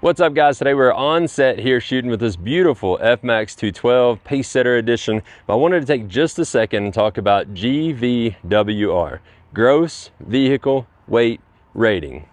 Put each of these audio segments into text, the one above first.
What's up, guys? Today we're on set here shooting with this beautiful F-Max 212 Pacesetter edition. But I wanted to take just a second and talk about GVWR, Gross Vehicle Weight Rating.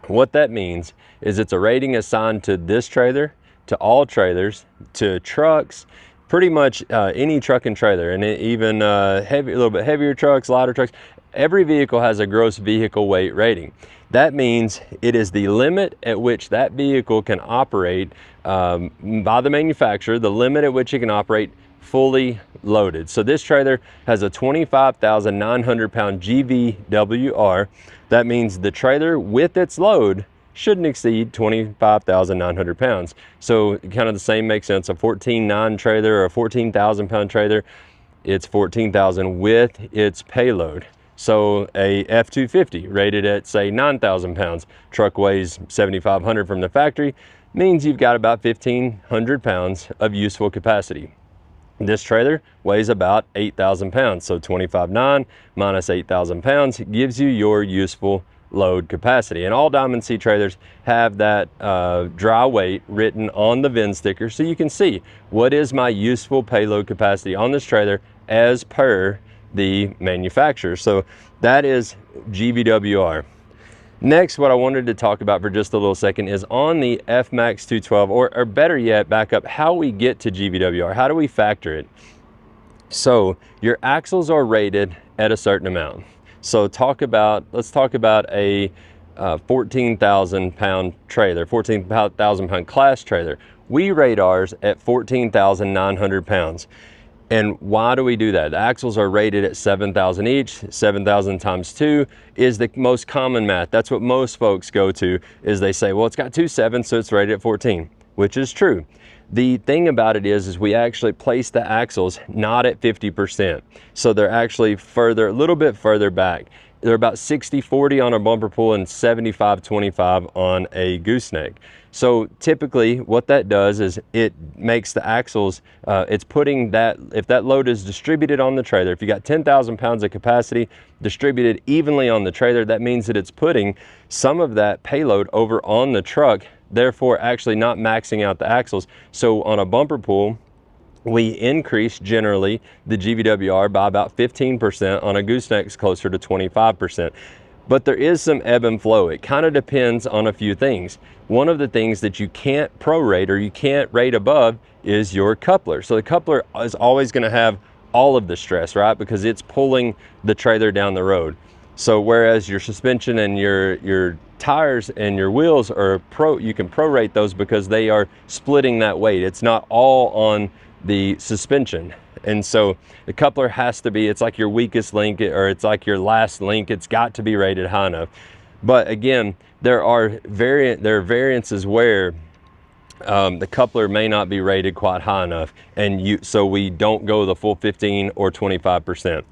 What that means is it's a rating assigned to this trailer, to all trailers, to trucks, pretty much any truck and trailer, and even a little bit heavier trucks, lighter trucks. Every vehicle has a gross vehicle weight rating. That means it is the limit at which that vehicle can operate by the manufacturer, the limit at which it can operate fully loaded. So this trailer has a 25,900 pound GVWR. That means the trailer with its load shouldn't exceed 25,900 pounds. So kind of the same makes sense. A 14.9 trailer or a 14,000 pound trailer, it's 14,000 with its payload. So a F-250 rated at, say, 9,000 pounds, truck weighs 7,500 from the factory, means you've got about 1,500 pounds of useful capacity. This trailer weighs about 8,000 pounds, so 25.9 minus 8,000 pounds gives you your useful load capacity. And all Diamond C trailers have that dry weight written on the VIN sticker, so you can see what is my useful payload capacity on this trailer as per the manufacturer. So that is GVWR. Next, what I wanted to talk about for just a little second is on the F-Max 212, or better yet, back up, how we get to GVWR. How do we factor it? So your axles are rated at a certain amount. So let's talk about a 14,000 pound trailer, 14,000 pound class trailer. We rate ours at 14,900 pounds. And why do we do that? The axles are rated at 7,000 each. 7,000 times 2 is the most common math. That's what most folks go to, is they say, well, it's got 2 7s, so it's rated at 14, which is true. The thing about it is we actually place the axles not at 50%. So they're actually further, a little bit further back. They're about 60-40 on a bumper pull and 75-25 on a gooseneck. So typically what that does is it makes the axles, it's putting that, if that load is distributed on the trailer, if you got 10,000 pounds of capacity distributed evenly on the trailer, that means that it's putting some of that payload over on the truck, therefore actually not maxing out the axles. So on a bumper pull, we increase generally the GVWR by about 15%, on a gooseneck closer to 25%. But there is some ebb and flow. It kind of depends on a few things. One of the things that you can't prorate, or you can't rate above, is your coupler. So the coupler is always going to have all of the stress, right? Because it's pulling the trailer down the road. So whereas your suspension and your tires and your wheels are you can prorate those because they are splitting that weight. It's not all on the suspension. And so the coupler has to be, it's like your weakest link, or it's like your last link. It's got to be rated high enough. But again, there are variances where the coupler may not be rated quite high enough, and so we don't go the full 15 or 25%.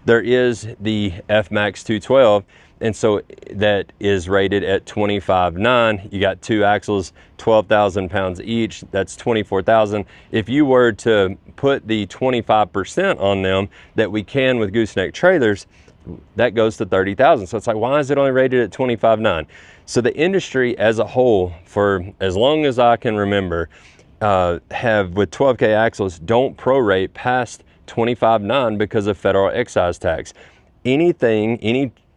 There is the F-Max 212, and so that is rated at 25.9. You got 2 axles, 12,000 pounds each. That's 24,000. If you were to put the 25% on them that we can with gooseneck trailers, that goes to 30,000. So it's like, why is it only rated at 25.9? So the industry as a whole, for as long as I can remember, have with 12K axles, don't prorate past 25.9 because of federal excise tax. Any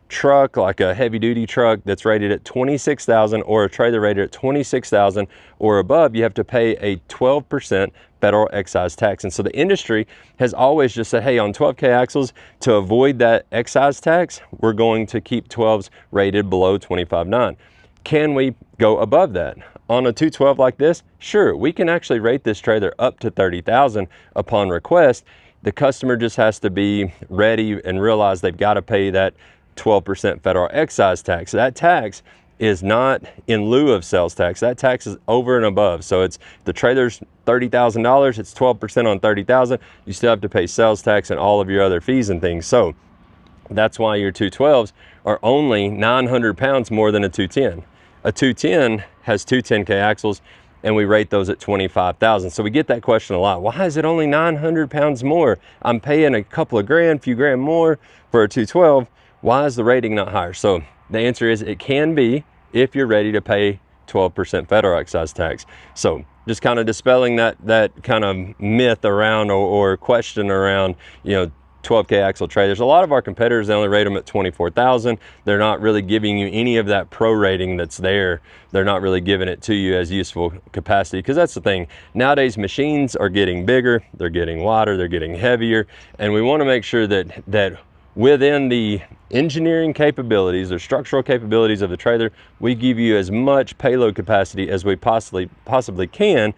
truck, like a heavy duty truck that's rated at 26,000, or a trailer rated at 26,000 or above, you have to pay a 12% federal excise tax. And so the industry has always just said, hey, on 12K axles, to avoid that excise tax, we're going to keep 12s rated below 25.9. Can we go above that? On a 212 like this, sure, we can actually rate this trailer up to 30,000 upon request. The customer just has to be ready and realize they've got to pay that 12% federal excise tax. That tax is not in lieu of sales tax. That tax is over and above. So it's, the trailer's $30,000, it's 12% on 30,000. You still have to pay sales tax and all of your other fees and things. So that's why your 212s are only 900 pounds more than a 210. A 210 has 2 10K axles, and we rate those at 25,000. So we get that question a lot. Why is it only 900 pounds more? I'm paying a couple of grand, few grand more for a 212. Why is the rating not higher? So the answer is, it can be if you're ready to pay 12% federal excise tax. So just kind of dispelling that kind of myth around or question around, you know, 12K axle trailers. A lot of our competitors, they only rate them at 24,000. They're not really giving you any of that pro rating that's there. They're not really giving it to you as useful capacity, because that's the thing. Nowadays, machines are getting bigger, they're getting wider, they're getting heavier, and we want to make sure that within the engineering capabilities or structural capabilities of the trailer, we give you as much payload capacity as we possibly can,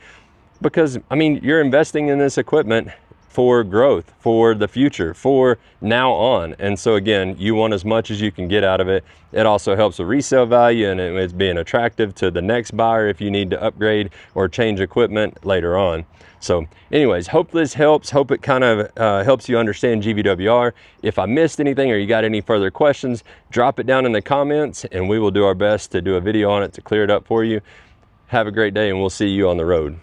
because I mean, you're investing in this equipment for growth, for the future, for now on. And so again, you want as much as you can get out of it. It also helps with resale value, and it's being attractive to the next buyer if you need to upgrade or change equipment later on. So anyways, hope this helps. Hope it kind of helps you understand GVWR. If I missed anything or you got any further questions, drop it down in the comments and we will do our best to do a video on it to clear it up for you. Have a great day, and we'll see you on the road.